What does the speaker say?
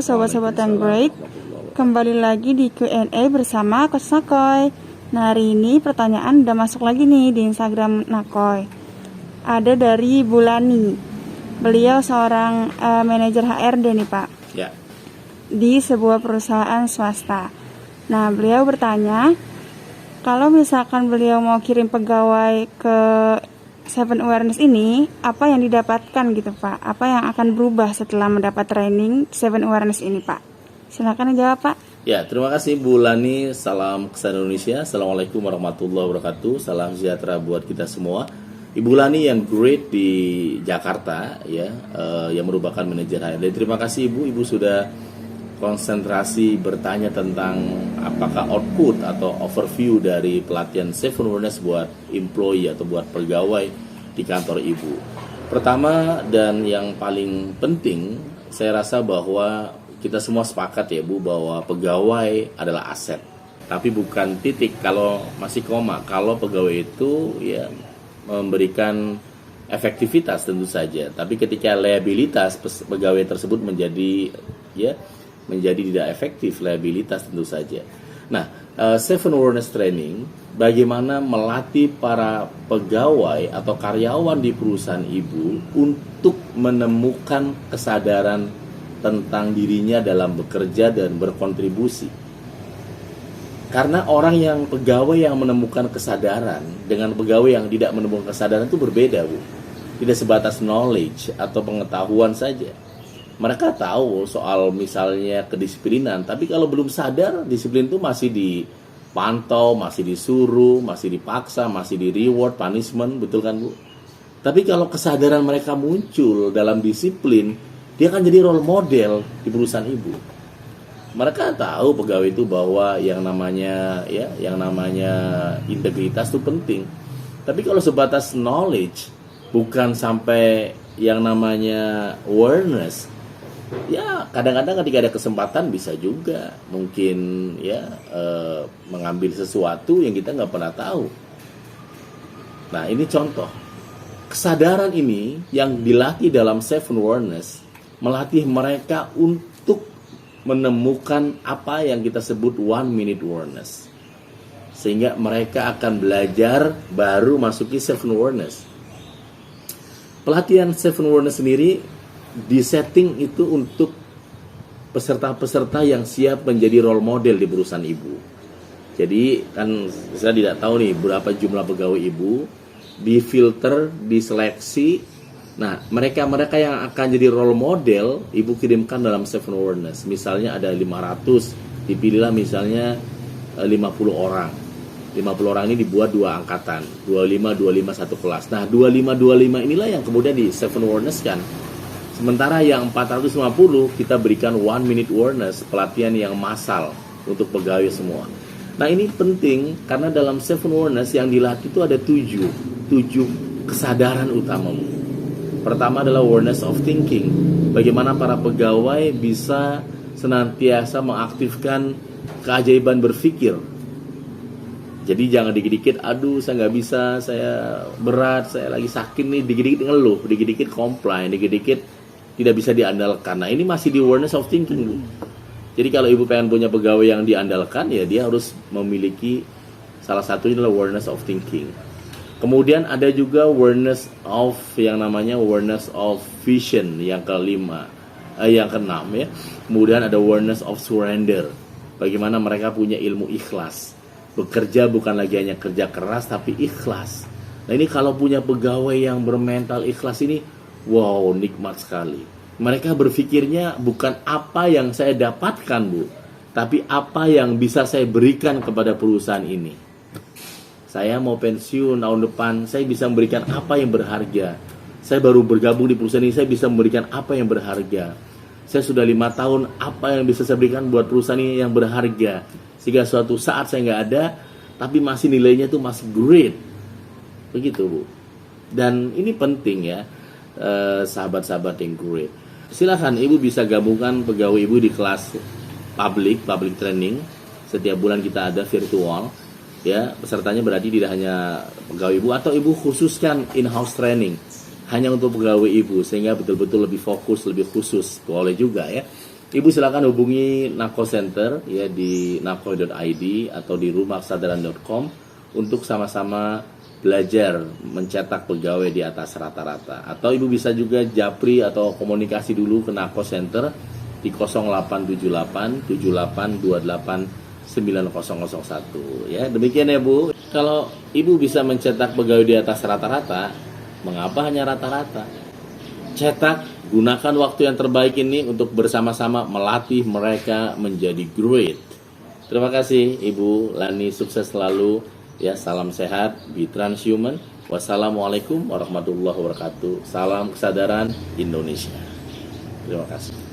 sobat-sobat yang great, kembali lagi di Q&A bersama Coach Nakoy. Nah, hari ini pertanyaan udah masuk lagi nih di Instagram Nakoy. Ada dari Bulani. Beliau seorang manajer HRD nih Pak, ya, di sebuah perusahaan swasta. Nah, beliau bertanya, kalau misalkan beliau mau kirim pegawai ke Seven Awareness ini, apa yang didapatkan gitu Pak? Apa yang akan berubah setelah mendapat training Seven Awareness ini Pak? Silakan jawab Pak. Ya, terima kasih Bu Lani. Salam kesan Indonesia. Assalamualaikum warahmatullahi wabarakatuh. Salam sejahtera buat kita semua. Ibu Lani yang great di Jakarta, ya, yang merupakan manajer HRD. Terima kasih Ibu sudah konsentrasi bertanya tentang apakah output atau overview dari pelatihan Seven Awareness buat employee atau buat pegawai di kantor Ibu. Pertama dan yang paling penting, saya rasa bahwa kita semua sepakat ya Bu, bahwa pegawai adalah aset. Tapi bukan titik kalau masih koma. Kalau pegawai itu ya memberikan efektivitas tentu saja. Tapi ketika liabilitas pegawai tersebut menjadi tidak efektif, liabilitas tentu saja. Nah, Seven Awareness Training bagaimana melatih para pegawai atau karyawan di perusahaan Ibu untuk menemukan kesadaran tentang dirinya dalam bekerja dan berkontribusi. Karena orang yang pegawai yang menemukan kesadaran dengan pegawai yang tidak menemukan kesadaran itu berbeda, Bu. Tidak sebatas knowledge atau pengetahuan saja. Mereka tahu soal misalnya kedisiplinan, tapi kalau belum sadar, disiplin itu masih dipantau, masih disuruh, masih dipaksa, masih di reward, punishment, betul kan Bu? Tapi kalau kesadaran mereka muncul dalam disiplin, dia akan jadi role model di perusahaan Ibu. Mereka tahu pegawai itu bahwa yang namanya integritas itu penting. Tapi kalau sebatas knowledge, bukan sampai yang namanya awareness, ya kadang-kadang ketika ada kesempatan bisa juga mungkin mengambil sesuatu yang kita nggak pernah tahu. Nah, ini contoh kesadaran ini yang dilatih dalam Seven Awareness, melatih mereka untuk menemukan apa yang kita sebut 1 minute awareness, sehingga mereka akan belajar baru masuki Seven Awareness. Pelatihan Seven Awareness sendiri disetting itu untuk peserta-peserta yang siap menjadi role model di perusahaan Ibu. Jadi kan saya tidak tahu nih berapa jumlah pegawai Ibu, difilter, diseleksi. Nah, mereka yang akan jadi role model Ibu kirimkan dalam Seven Awareness. Misalnya ada 500, dipilihlah misalnya 50 orang. 50 orang ini dibuat 2 angkatan, 25 satu kelas. Nah, 25 inilah yang kemudian di Seven Awareness kan. Sementara yang 450 kita berikan 1 minute awareness, pelatihan yang massal untuk pegawai semua. Nah, ini penting karena dalam Seven Awareness yang dilatih itu ada 7 kesadaran utama. Pertama adalah awareness of thinking. Bagaimana para pegawai bisa senantiasa mengaktifkan keajaiban berpikir. Jadi jangan dikit-dikit, aduh saya nggak bisa, saya berat, saya lagi sakit nih, dikit-dikit ngeluh, dikit-dikit komplain, dikit-dikit tidak bisa diandalkan. Nah, ini masih di awareness of thinking, Bu. Jadi kalau Ibu pengen punya pegawai yang diandalkan, ya dia harus memiliki salah satunya adalah awareness of thinking. Kemudian ada juga awareness of yang namanya awareness of vision yang yang keenam ya. Kemudian ada awareness of surrender. Bagaimana mereka punya ilmu ikhlas. Bekerja bukan lagi hanya kerja keras tapi ikhlas. Nah, ini kalau punya pegawai yang bermental ikhlas ini, wow, nikmat sekali. Mereka berpikirnya bukan apa yang saya dapatkan, Bu, tapi apa yang bisa saya berikan kepada perusahaan ini. Saya mau pensiun tahun depan, saya bisa memberikan apa yang berharga. Saya baru bergabung di perusahaan ini, saya bisa memberikan apa yang berharga. Saya sudah 5 tahun, apa yang bisa saya berikan buat perusahaan ini yang berharga. Sehingga suatu saat saya nggak ada, tapi masih nilainya itu masih great. Begitu, Bu. Dan ini penting ya, sahabat-sahabat yang great. Silakan Ibu bisa gabungkan pegawai Ibu di kelas public training. Setiap bulan kita ada virtual. Ya, pesertanya berarti tidak hanya pegawai Ibu, atau Ibu khususkan in-house training hanya untuk pegawai Ibu sehingga betul-betul lebih fokus, lebih khusus, boleh juga ya. Ibu silakan hubungi Nako Center ya di nako.id atau di rumahkesadaran.com untuk sama-sama belajar mencetak pegawai di atas rata-rata. Atau Ibu bisa juga japri atau komunikasi dulu ke Nako Center di 0878 7828 9001 ya. Demikian ya Bu. Kalau Ibu bisa mencetak pegawai di atas rata-rata, mengapa hanya rata-rata? Cetak, gunakan waktu yang terbaik ini untuk bersama-sama melatih mereka menjadi great. Terima kasih Ibu Lani, sukses selalu ya, salam sehat, be transhuman. Wassalamualaikum warahmatullahi wabarakatuh. Salam kesadaran Indonesia. Terima kasih.